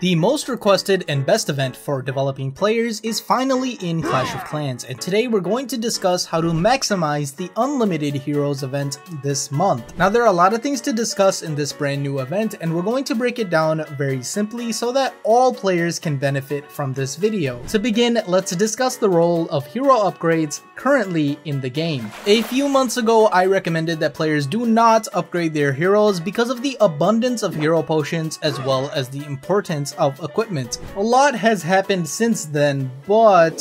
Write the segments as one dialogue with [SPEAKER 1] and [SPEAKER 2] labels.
[SPEAKER 1] The most requested and best event for developing players is finally in Clash of Clans, and today we're going to discuss how to maximize the Unlimited Heroes event this month. Now there are a lot of things to discuss in this brand new event, and we're going to break it down very simply so that all players can benefit from this video. To begin, let's discuss the role of hero upgrades currently in the game. A few months ago, I recommended that players do not upgrade their heroes because of the abundance of hero potions as well as the importance of equipment. A lot has happened since then, but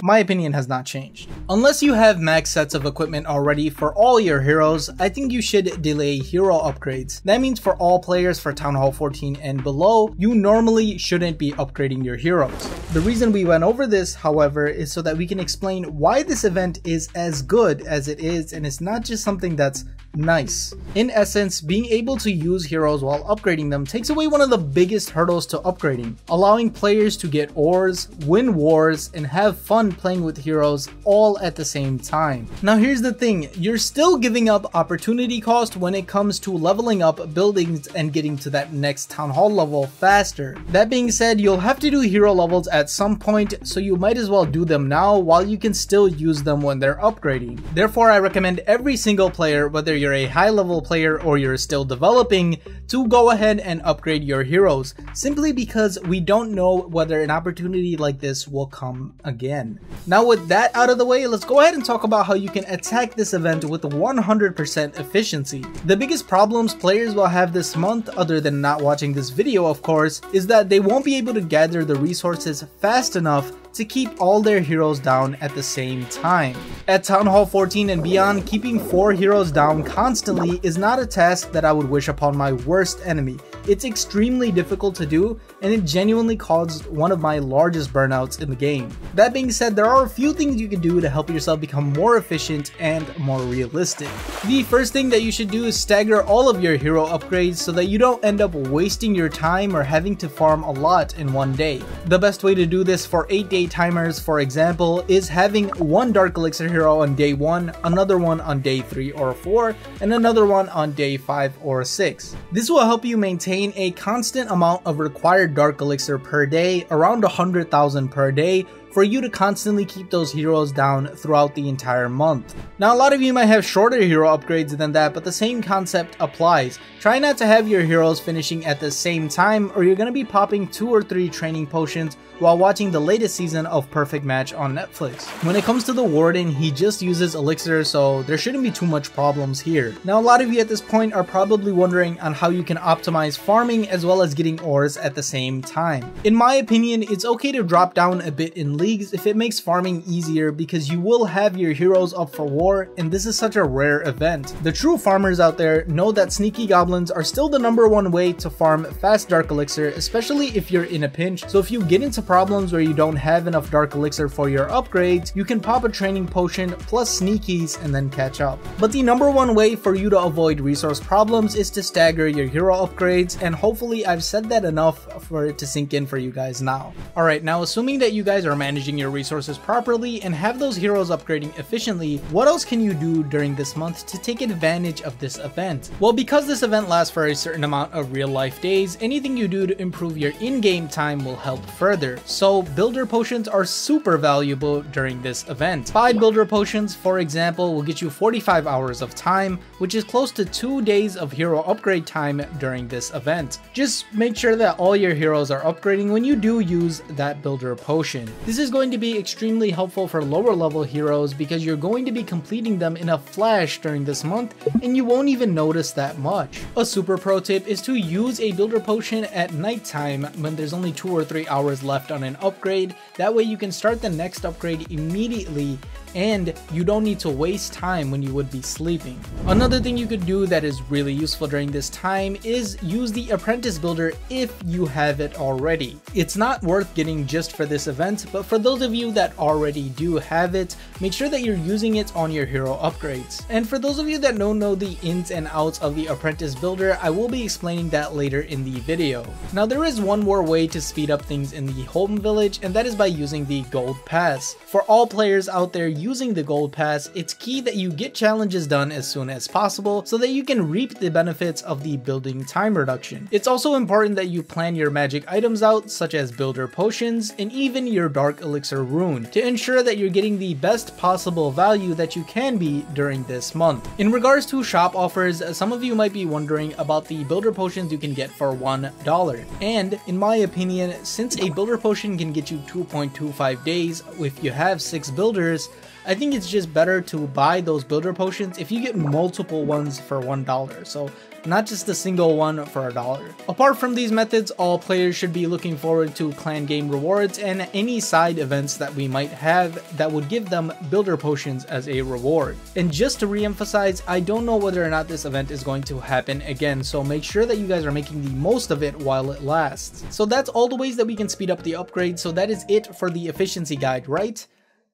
[SPEAKER 1] my opinion has not changed. Unless you have max sets of equipment already for all your heroes, I think you should delay hero upgrades. That means for all players for Town Hall 14 and below, you normally shouldn't be upgrading your heroes. The reason we went over this, however, is so that we can explain why this event is as good as it is, and it's not just something that's nice. In essence, being able to use heroes while upgrading them takes away one of the biggest hurdles to upgrading, allowing players to get ores, win wars, and have fun playing with heroes all at the same time. Now here's the thing, you're still giving up opportunity cost when it comes to leveling up buildings and getting to that next town hall level faster. That being said, you'll have to do hero levels at some point, so you might as well do them now while you can still use them when they're upgrading. Therefore, I recommend every single player, whether you're a high level player or you're still developing, to go ahead and upgrade your heroes, simply because we don't know whether an opportunity like this will come again. Now with that out of the way, let's go ahead and talk about how you can attack this event with 100% efficiency. The biggest problems players will have this month, other than not watching this video of course, is that they won't be able to gather the resources fast enough to keep all their heroes down at the same time. At Town Hall 14 and beyond, keeping 4 heroes down constantly is not a task that I would wish upon my worst enemy. It's extremely difficult to do, and it genuinely caused one of my largest burnouts in the game. That being said, there are a few things you can do to help yourself become more efficient and more realistic. The first thing that you should do is stagger all of your hero upgrades so that you don't end up wasting your time or having to farm a lot in one day. The best way to do this for 8-day timers, for example, is having one Dark Elixir hero on day 1, another one on day 3 or 4, and another one on day 5 or 6. This will help you maintain a constant amount of required Dark Elixir per day, around 100,000 per day, for you to constantly keep those heroes down throughout the entire month. Now a lot of you might have shorter hero upgrades than that, but the same concept applies. Try not to have your heroes finishing at the same time, or you're going to be popping 2 or 3 training potions while watching the latest season of Perfect Match on Netflix. When it comes to the Warden, he just uses elixir, so there shouldn't be too much problems here. Now a lot of you at this point are probably wondering on how you can optimize farming as well as getting ores at the same time. In my opinion, it's okay to drop down a bit in leagues if it makes farming easier, because you will have your heroes up for war, and this is such a rare event. The true farmers out there know that sneaky goblins are still the #1 way to farm fast Dark Elixir, especially if you're in a pinch. So if you get into problems where you don't have enough Dark Elixir for your upgrades, you can pop a training potion plus sneakies and then catch up. But the #1 way for you to avoid resource problems is to stagger your hero upgrades, and hopefully I've said that enough for it to sink in for you guys now. Alright, now assuming that you guys are managing your resources properly and have those heroes upgrading efficiently, what else can you do during this month to take advantage of this event? Well, because this event lasts for a certain amount of real life days, anything you do to improve your in-game time will help further. So builder potions are super valuable during this event. 5 builder potions, for example, will get you 45 hours of time, which is close to 2 days of hero upgrade time during this event. Just make sure that all your heroes are upgrading when you do use that builder potion. This is going to be extremely helpful for lower level heroes because you're going to be completing them in a flash during this month and you won't even notice that much. A super pro tip is to use a builder potion at nighttime when there's only 2 or 3 hours left on an upgrade. That way you can start the next upgrade immediately and you don't need to waste time when you would be sleeping. Another thing you could do that is really useful during this time is use the apprentice builder if you have it already. It's not worth getting just for this event, but for those of you that already do have it, make sure that you're using it on your hero upgrades. And for those of you that don't know the ins and outs of the apprentice builder, I will be explaining that later in the video. Now there is one more way to speed up things in the home village, and that is by using the gold pass. For all players out there, using the gold pass, it's key that you get challenges done as soon as possible so that you can reap the benefits of the building time reduction. It's also important that you plan your magic items out, such as builder potions and even your dark elixir rune, to ensure that you're getting the best possible value that you can be during this month. In regards to shop offers, some of you might be wondering about the builder potions you can get for $1. And in my opinion, since a builder potion can get you 2.25 days if you have 6 builders, I think it's just better to buy those builder potions if you get multiple ones for $1, so not just a single one for $1. Apart from these methods, all players should be looking forward to clan game rewards and any side events that we might have that would give them builder potions as a reward. And just to re-emphasize, I don't know whether or not this event is going to happen again, so make sure that you guys are making the most of it while it lasts. So that's all the ways that we can speed up the upgrade, so that is it for the efficiency guide, right?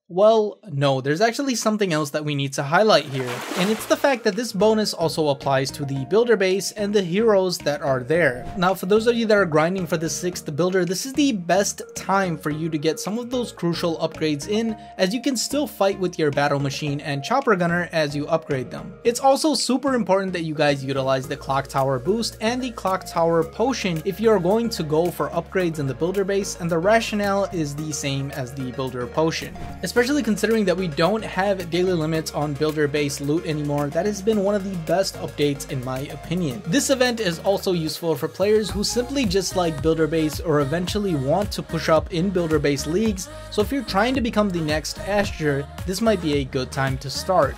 [SPEAKER 1] Well, no, there's actually something else that we need to highlight here, and it's the fact that this bonus also applies to the builder base and the heroes that are there. Now, for those of you that are grinding for the 6th builder, this is the best time for you to get some of those crucial upgrades in, as you can still fight with your battle machine and chopper gunner as you upgrade them. It's also super important that you guys utilize the clock tower boost and the clock tower potion if you're going to go for upgrades in the builder base, and the rationale is the same as the builder potion. Especially considering that we don't have daily limits on builder base loot anymore, that has been one of the best updates in my opinion. This event is also useful for players who simply just like builder base or eventually want to push up in builder base leagues, so if you're trying to become the next Asher, this might be a good time to start.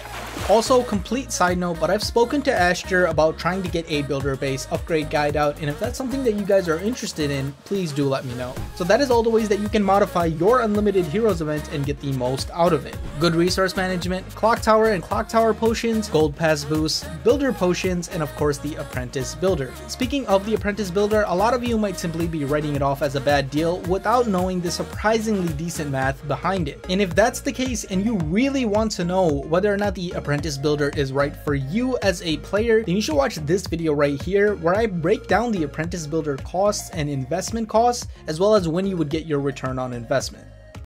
[SPEAKER 1] Also, complete side note, but I've spoken to Asher about trying to get a builder base upgrade guide out, and if that's something that you guys are interested in, please do let me know. So that is all the ways that you can modify your unlimited heroes event and get the most out of it. Good resource management, clock tower and clock tower potions, gold pass boosts, builder potions, and of course the apprentice builder. Speaking of the apprentice builder, a lot of you might simply be writing it off as a bad deal without knowing the surprisingly decent math behind it. And if that's the case and you really want to know whether or not the apprentice builder is right for you as a player, then you should watch this video right here where I break down the apprentice builder costs and investment costs, as well as when you would get your return on investment.